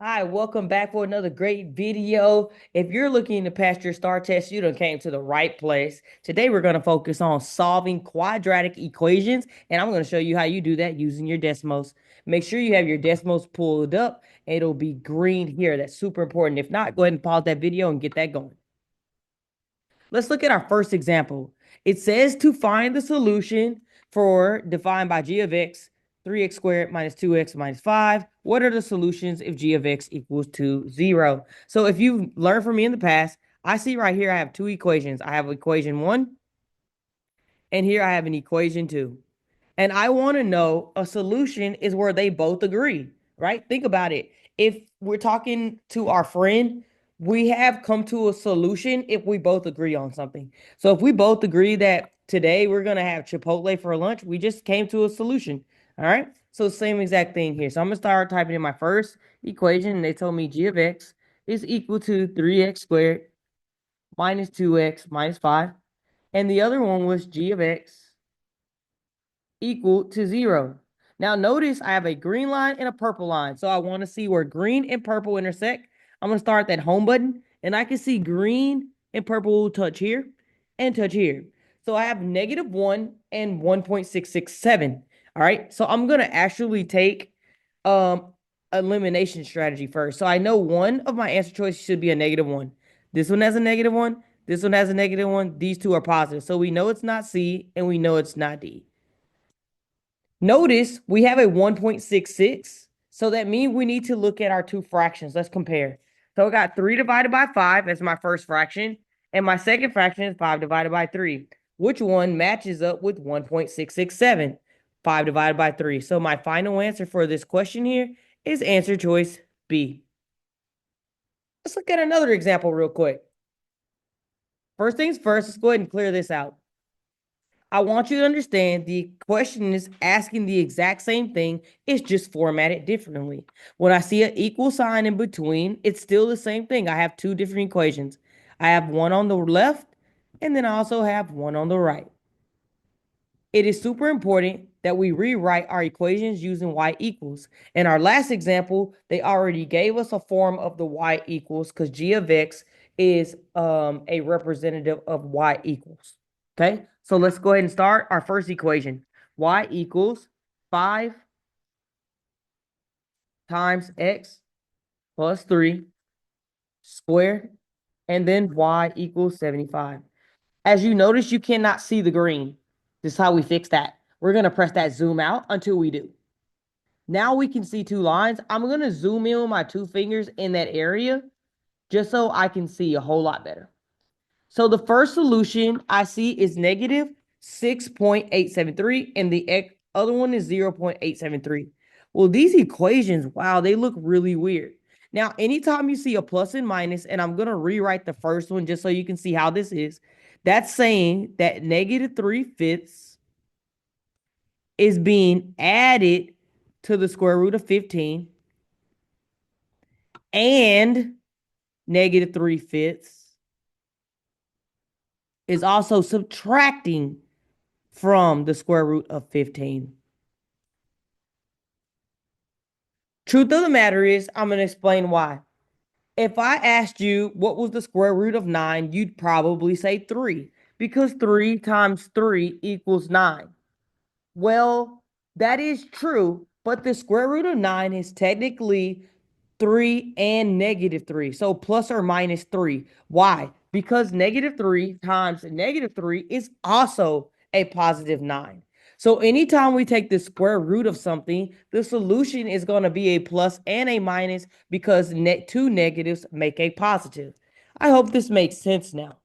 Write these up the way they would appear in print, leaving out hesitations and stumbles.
Hi, welcome back for another great video. If you're looking to pass your STAAR test, you done came to the right place. Today, we're going to focus on solving quadratic equations, and I'm going to show you how you do that using your Desmos. Make sure you have your Desmos pulled up. It'll be green here. That's super important. If not, go ahead and pause that video and get that going. Let's look at our first example. It says to find the solution for defined by g of x, 3x squared minus 2x minus 5. What are the solutions if g of x equals to 0? So if you've learned from me in the past, I see right here I have two equations. I have equation 1, and here I have an equation 2. And I want to know a solution is where they both agree, right? Think about it. If we're talking to our friend, we have come to a solution if we both agree on something. So if we both agree that today we're going to have Chipotle for lunch, we just came to a solution. All right. So same exact thing here. So I'm going to start typing in my first equation. And they told me g of x is equal to 3x squared minus 2x minus 5. And the other one was g of x equal to 0. Now notice I have a green line and a purple line. So I want to see where green and purple intersect. I'm going to start that home button, and I can see green and purple will touch here and touch here. So I have -1 and 1.667. All right. So I'm going to actually take um elimination strategy first. So I know one of my answer choices should be a -1. This one has a -1. This one has a -1. These two are positive. So we know it's not C and we know it's not D. Notice we have a 1.66. So that means we need to look at our two fractions. Let's compare. So I got 3 divided by 5 as my first fraction. And my second fraction is 5 divided by 3. Which one matches up with 1.667? 5 divided by 3. So my final answer for this question here is answer choice B. Let's look at another example real quick. First things first, let's go ahead and clear this out. I want you to understand the question is asking the exact same thing. It's just formatted differently. When I see an equal sign in between, it's still the same thing. I have two different equations. I have one on the left, and then I also have one on the right. It is super important that we rewrite our equations using y equals. In our last example, they already gave us a form of the y equals because g of x is a representative of y equals. Okay, so let's go ahead and start our first equation. Y equals 5 times x plus 3 squared, and then y equals 75. As you notice, you cannot see the green. This is how we fix that. We're going to press that zoom out until we do. Now we can see two lines. I'm going to zoom in with my two fingers in that area just so I can see a whole lot better. So the first solution I see is negative 6.873, and the other one is 0.873. Well, these equations, wow, they look really weird. Now, anytime you see a plus and minus, and I'm going to rewrite the first one just so you can see how this is, that's saying that -3/5 is being added to the square root of 15, and -3/5 is also subtracting from the square root of 15. Truth of the matter is, I'm going to explain why. If I asked you what was the square root of 9, you'd probably say 3 because 3 times 3 equals 9. Well, that is true, but the square root of 9 is technically 3 and -3. So plus or minus 3. Why? Because -3 times -3 is also a positive 9. So anytime we take the square root of something, the solution is going to be a plus and a minus because two negatives make a positive. I hope this makes sense now.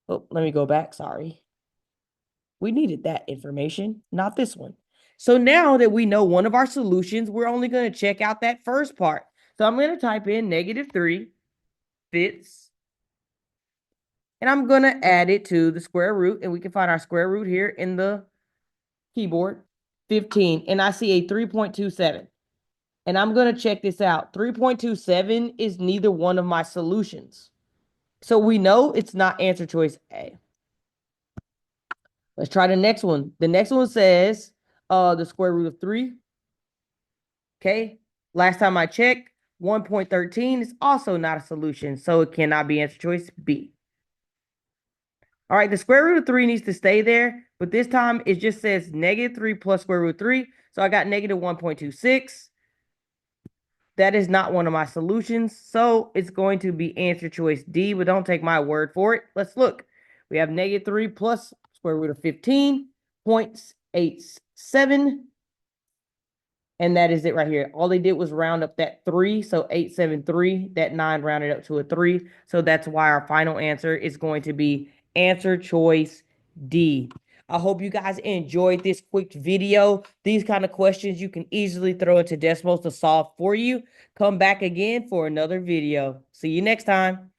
Oh, let me go back. Sorry. We needed that information, not this one. So now that we know one of our solutions, we're only going to check out that first part. So I'm going to type in -3 fifths, and I'm going to add it to the square root, and we can find our square root here in the keyboard, 15, and I see a 3.27. And I'm going to check this out. 3.27 is neither one of my solutions. So we know it's not answer choice A. Let's try the next one. The next one says the square root of 3. Okay. Last time I checked, 1.13 is also not a solution, so it cannot be answer choice B. All right, the square root of 3 needs to stay there, but this time it just says -3 plus square root of 3. So I got -1.26. That is not one of my solutions, so it's going to be answer choice D, but don't take my word for it. Let's look. We have -3 plus square root of 15.87. And that is it right here. All they did was round up that 3. So 873, that 9 rounded up to a 3. So that's why our final answer is going to be answer choice D. I hope you guys enjoyed this quick video. These kind of questions you can easily throw into decimals to solve for you. Come back again for another video. See you next time.